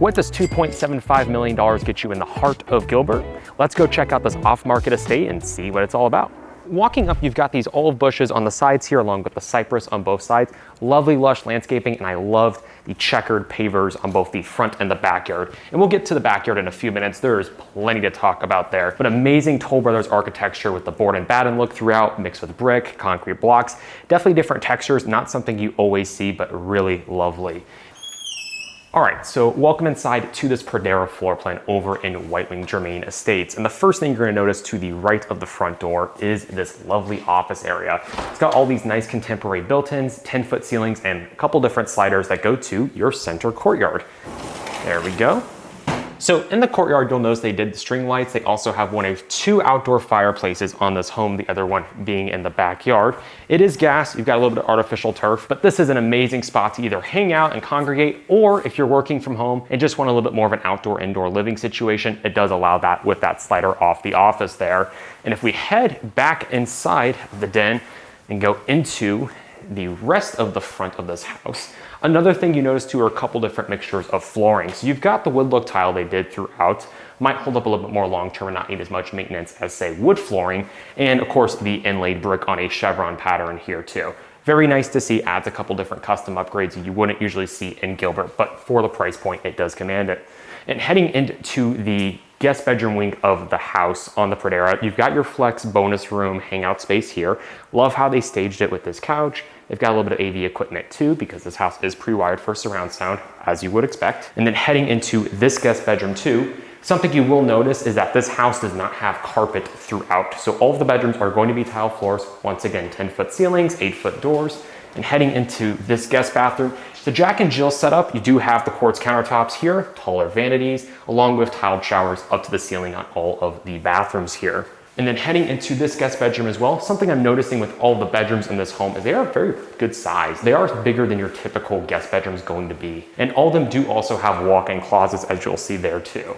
What does $2.75 million get you in the heart of Gilbert? Let's go check out this off-market estate and see what it's all about. Walking up, you've got these olive bushes on the sides here along with the cypress on both sides. Lovely lush landscaping, and I loved the checkered pavers on both the front and the backyard. And we'll get to the backyard in a few minutes. There's plenty to talk about there. But amazing Toll Brothers architecture with the board and batten look throughout, mixed with brick, concrete blocks. Definitely different textures, not something you always see, but really lovely. All right, so welcome inside to this Pradera floor plan over in Whitewing Germain Estates. And the first thing you're gonna notice to the right of the front door is this lovely office area. It's got all these nice contemporary built-ins, 10-foot ceilings, and a couple different sliders that go to your center courtyard. There we go. So in the courtyard, you'll notice they did the string lights. They also have one of two outdoor fireplaces on this home, the other one being in the backyard. It is gas, you've got a little bit of artificial turf, but this is an amazing spot to either hang out and congregate, or if you're working from home and just want a little bit more of an outdoor-indoor living situation, it does allow that with that slider off the office there. And if we head back inside the den and go into the rest of the front of this house, another thing you notice too are a couple different mixtures of flooring. So you've got the wood look tile they did throughout, might hold up a little bit more long-term and not need as much maintenance as say wood flooring. And of course the inlaid brick on a chevron pattern here too. Very nice to see, adds a couple different custom upgrades you wouldn't usually see in Gilbert, but for the price point, it does command it. And heading into the guest bedroom wing of the house on the Pradera, you've got your flex bonus room hangout space here. Love how they staged it with this couch. They've got a little bit of AV equipment too, because this house is pre-wired for surround sound, as you would expect. And then heading into this guest bedroom too, something you will notice is that this house does not have carpet throughout. So all of the bedrooms are going to be tile floors. Once again, 10-foot ceilings, 8-foot doors. And heading into this guest bathroom, the Jack and Jill setup, you do have the quartz countertops here, taller vanities, along with tiled showers up to the ceiling on all of the bathrooms here. And then heading into this guest bedroom as well, something I'm noticing with all the bedrooms in this home is they are very good size. They are bigger than your typical guest bedroom is going to be. And all of them do also have walk-in closets, as you'll see there too.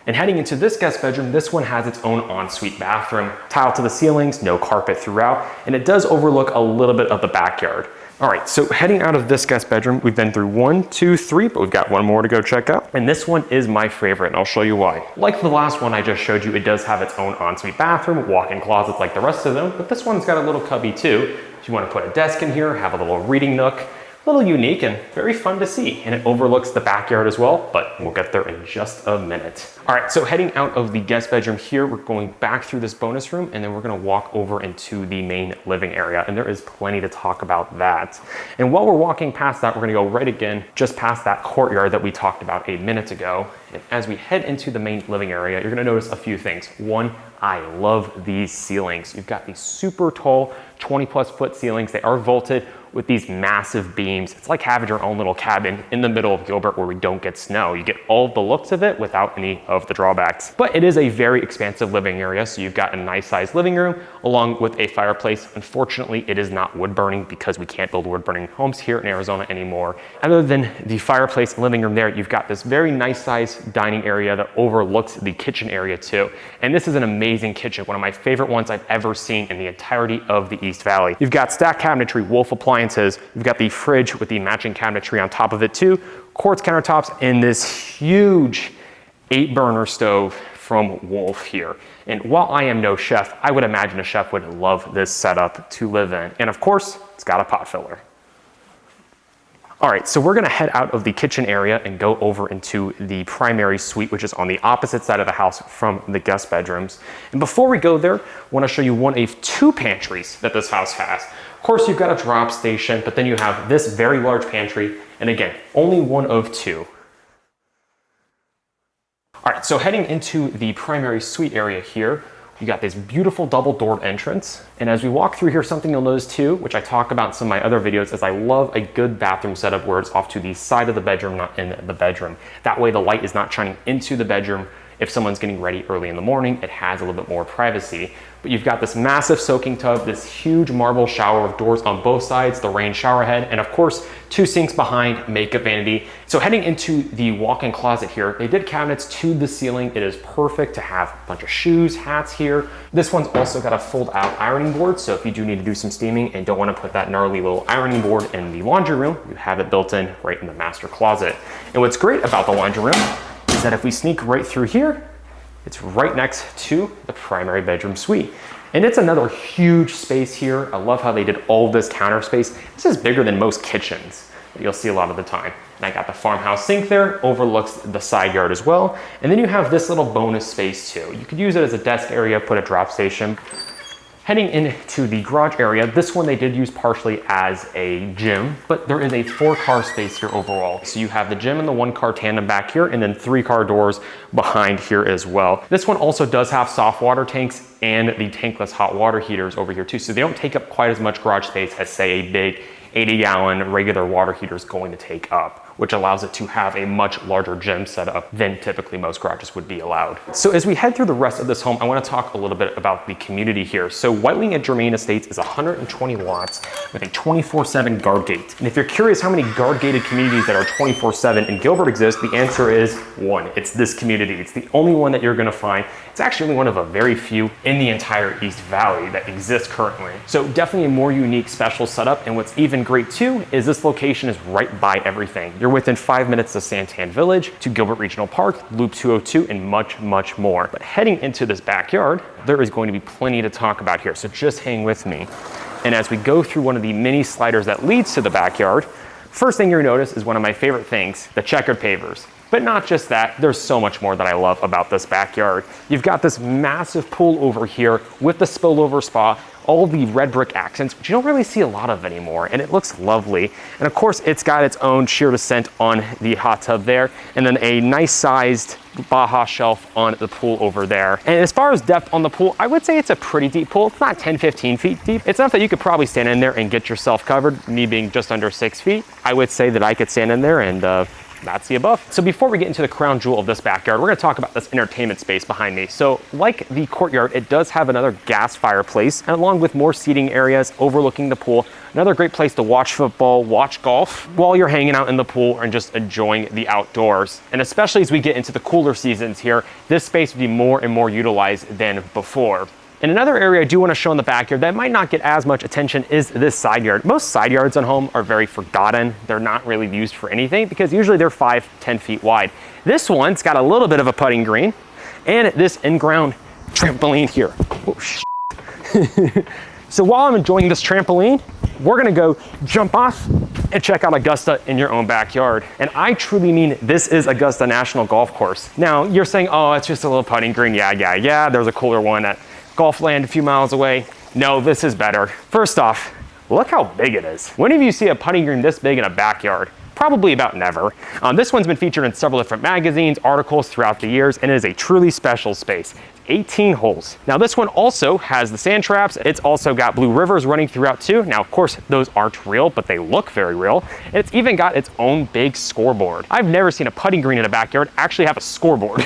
And heading into this guest bedroom, this one has its own ensuite bathroom, tile to the ceilings, no carpet throughout, and it does overlook a little bit of the backyard. All right, so heading out of this guest bedroom, we've been through 1, 2, 3, but we've got one more to go check out. And this one is my favorite, and I'll show you why. Like the last one I just showed you, it does have its own ensuite bathroom, walk-in closets like the rest of them, but this one's got a little cubby too. If you want to put a desk in here, have a little reading nook, a little unique and very fun to see. And it overlooks the backyard as well, but we'll get there in just a minute. All right, so heading out of the guest bedroom here, we're going back through this bonus room, and then we're gonna walk over into the main living area, and there is plenty to talk about that. And while we're walking past that, we're gonna go right again, just past that courtyard that we talked about 8 minutes ago. And as we head into the main living area, you're gonna notice a few things. One, I love these ceilings. You've got these super tall, 20+ foot ceilings. They are vaulted with these massive beams. It's like having your own little cabin in the middle of Gilbert where we don't get snow. You get all the looks of it without any of the drawbacks. But it is a very expansive living area, so you've got a nice sized living room along with a fireplace. Unfortunately, it is not wood burning because we can't build wood burning homes here in Arizona anymore. Other than the fireplace and living room there, you've got this very nice sized dining area that overlooks the kitchen area too. And this is an amazing kitchen, one of my favorite ones I've ever seen in the entirety of the East Valley. You've got stacked cabinetry, Wolf appliances. You've got the fridge with the matching cabinetry on top of it too, quartz countertops, and this huge 8-burner stove from Wolf here. And while I am no chef, I would imagine a chef would love this setup to live in. And of course, it's got a pot filler. All right, so we're gonna head out of the kitchen area and go over into the primary suite, which is on the opposite side of the house from the guest bedrooms. And before we go there, I wanna show you one of 2 pantries that this house has. Of course, you've got a drop station, but then you have this very large pantry, and again, only one of 2. All right, so heading into the primary suite area here, you got this beautiful double-doored entrance. And as we walk through here, something you'll notice too, which I talk about in some of my other videos, is I love a good bathroom setup where it's off to the side of the bedroom, not in the bedroom. That way the light is not shining into the bedroom if someone's getting ready early in the morning, it has a little bit more privacy. But you've got this massive soaking tub, this huge marble shower with doors on both sides, the rain shower head, and of course, 2 sinks behind, makeup vanity. So heading into the walk-in closet here, they did cabinets to the ceiling. It is perfect to have a bunch of shoes, hats here. This one's also got a fold-out ironing board, so if you do need to do some steaming and don't want to put that gnarly little ironing board in the laundry room, you have it built in right in the master closet. And what's great about the laundry room is that if we sneak right through here, it's right next to the primary bedroom suite. And it's another huge space here. I love how they did all this counter space. This is bigger than most kitchens that you'll see a lot of the time. And I got the farmhouse sink there, overlooks the side yard as well. And then you have this little bonus space too. You could use it as a desk area, put a drop station. Heading into the garage area, this one they did use partially as a gym, but there is a 4-car space here overall. So you have the gym and the 1-car tandem back here, and then 3-car doors behind here as well. This one also does have soft water tanks and the tankless hot water heaters over here too. So they don't take up quite as much garage space as say a big 80-gallon regular water heater is going to take up, which allows it to have a much larger gym setup than typically most garages would be allowed. So as we head through the rest of this home, I want to talk a little bit about the community here. So Whitewing at Germann Estates is 120 lots with a 24/7 guard gate. And if you're curious how many guard gated communities that are 24/7 in Gilbert exist, the answer is 1. It's this community. It's the only one that you're going to find. It's actually only one of a very few in the entire East Valley that exists currently. So definitely a more unique, special setup. And what's even great too is this location is right by everything. You're within 5 minutes to SanTan Village, to Gilbert Regional Park, Loop 202, and much, much more. But heading into this backyard, there is going to be plenty to talk about here, so just hang with me. And as we go through one of the mini sliders that leads to the backyard, first thing you'll notice is one of my favorite things, the checkered pavers. But not just that, there's so much more that I love about this backyard. You've got this massive pool over here with the spillover spa, all the red brick accents, which you don't really see a lot of anymore, and it looks lovely. And of course, it's got its own sheer descent on the hot tub there, and then a nice sized Baja shelf on the pool over there. And as far as depth on the pool, I would say it's a pretty deep pool. It's not 10, 15 feet deep. It's enough that you could probably stand in there and get yourself covered. Me being just under 6 feet, I would say that I could stand in there and that's the above. So before we get into the crown jewel of this backyard, we're gonna talk about this entertainment space behind me. So like the courtyard, it does have another gas fireplace, and along with more seating areas overlooking the pool, another great place to watch football, watch golf, while you're hanging out in the pool and just enjoying the outdoors. And especially as we get into the cooler seasons here, this space will be more and more utilized than before. And another area I do want to show in the backyard that might not get as much attention is this side yard. Most side yards on home are very forgotten. They're not really used for anything because usually they're 5, 10 feet wide. This one's got a little bit of a putting green and this in-ground trampoline here. Oh, so while I'm enjoying this trampoline, we're gonna go jump off and check out Augusta in your own backyard. And I truly mean this is Augusta National Golf Course. Now you're saying, oh, it's just a little putting green. Yeah, there's a cooler one at Golfland a few miles away. No, this is better. First off, look how big it is. When have you seen a putting green this big in a backyard? Probably about never. This one's been featured in several different magazines, articles throughout the years, and it is a truly special space. 18 holes. Now this one also has the sand traps. It's also got blue rivers running throughout too. Now of course those aren't real, but they look very real. And it's even got its own big scoreboard. I've never seen a putting green in a backyard actually have a scoreboard.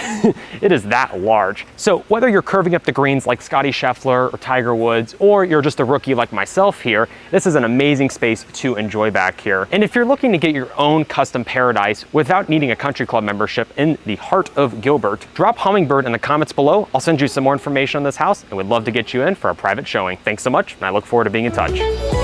It is that large. So whether you're curving up the greens like Scotty Scheffler or Tiger Woods, or you're just a rookie like myself here, this is an amazing space to enjoy back here. And if you're looking to get your own custom paradise without needing a country club membership in the heart of Gilbert, drop Hummingbird in the comments below. I'll send you some more information on this house and would love to get you in for a private showing. Thanks so much, and I look forward to being in touch.